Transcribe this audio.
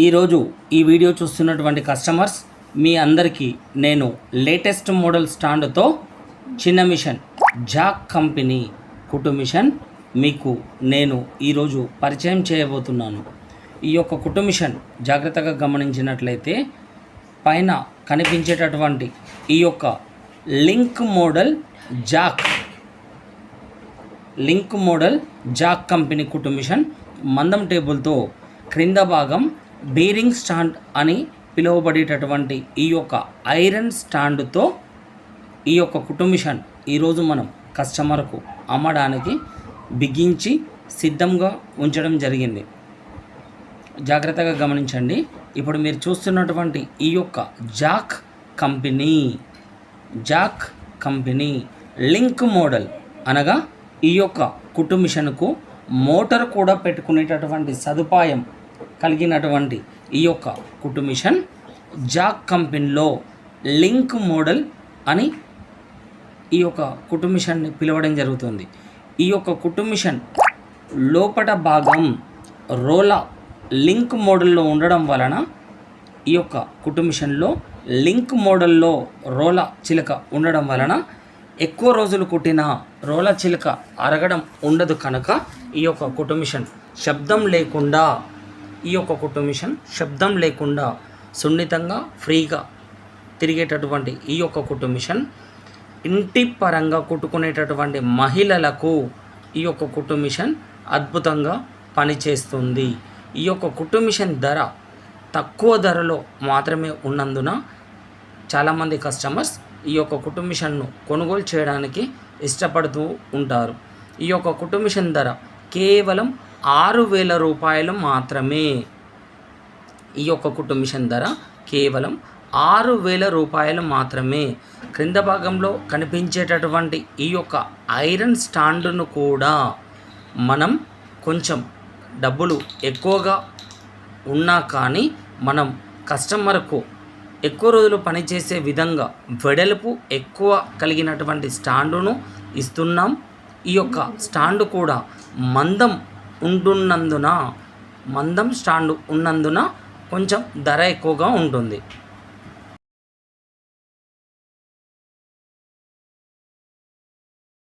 ఈరోజు ఈ వీడియో చూస్తున్నటువంటి కస్టమర్స్ మీ అందరికీ నేను లేటెస్ట్ మోడల్ స్టాండ్తో చిన్న మిషన్ జాక్ కంపెనీ కుట్టు మిషన్ మీకు నేను ఈరోజు పరిచయం చేయబోతున్నాను. ఈ యొక్క కుట్టు మిషన్ జాగ్రత్తగా గమనించినట్లయితే పైన కనిపించేటటువంటి ఈ యొక్క లింక్ మోడల్ జాక్ కంపెనీ కుట్టు మిషన్ మందం టేబుల్తో క్రింద భాగం బేరింగ్ స్టాండ్ అని పిలువబడేటటువంటి ఈ యొక్క ఐరన్ స్టాండ్తో ఈ యొక్క కుట్టు మిషన్ ఈరోజు మనం కస్టమర్కు అమ్మడానికి బిగించి సిద్ధంగా ఉంచడం జరిగింది. జాగ్రత్తగా గమనించండి. ఇప్పుడు మీరు చూస్తున్నటువంటి ఈ యొక్క జాక్ కంపెనీ లింక్ మోడల్ అనగా ఈ యొక్క కుట్టు మిషన్కు మోటార్ కూడా పెట్టుకునేటటువంటి సదుపాయం కలిగినటువంటి ఈ యొక్క కుట్టు మిషన్ జాక్ కంపెనీలో లింక్ మోడల్ అని ఈ యొక్క కుట్టు మిషన్ని పిలవడం జరుగుతుంది. ఈ యొక్క కుట్టు మిషన్ లోపట భాగం రోలా లింక్ మోడల్లో ఉండడం వలన ఈ యొక్క కుట్టు మిషన్లో లింక్ మోడల్లో రోలా చిలక ఉండడం వలన ఎక్కువ రోజులు కుట్టిన రోలా చిలక అరగడం ఉండదు కనుక ఈ యొక్క కుట్టు మిషన్ శబ్దం లేకుండా సున్నితంగా ఫ్రీగా తిరిగేటటువంటి ఈ యొక్క కుట్టు మిషన్ ఇంటి పరంగా కుట్టుకునేటటువంటి మహిళలకు ఈ యొక్క కుట్టు మిషన్ అద్భుతంగా పనిచేస్తుంది. ఈ యొక్క కుట్టు మిషన్ ధర తక్కువ ధరలో మాత్రమే ఉన్నందున చాలామంది కస్టమర్స్ ఈ యొక్క కుట్టు మిషన్ను కొనుగోలు చేయడానికి ఇష్టపడుతూ ఉంటారు. ఈ యొక్క కుట్టు మిషన్ ధర కేవలం 6,000 రూపాయలు మాత్రమే. ఈ యొక్క కుట్టు మిషన్ ధర కేవలం 6,000 రూపాయలు మాత్రమే. క్రింద భాగంలో కనిపించేటటువంటి ఈ యొక్క ఐరన్ స్టాండును కూడా మనం కొంచెం డబ్బులు ఎక్కువగా ఉన్నా కానీ మనం కస్టమర్కు ఎక్కువ రోజులు పనిచేసే విధంగా వెడల్పు ఎక్కువ కలిగినటువంటి స్టాండును ఇస్తున్నాం. ఈ యొక్క స్టాండు కూడా మందం స్టాండు ఉన్నందున కొంచెం ధర ఎక్కువగా ఉంటుంది.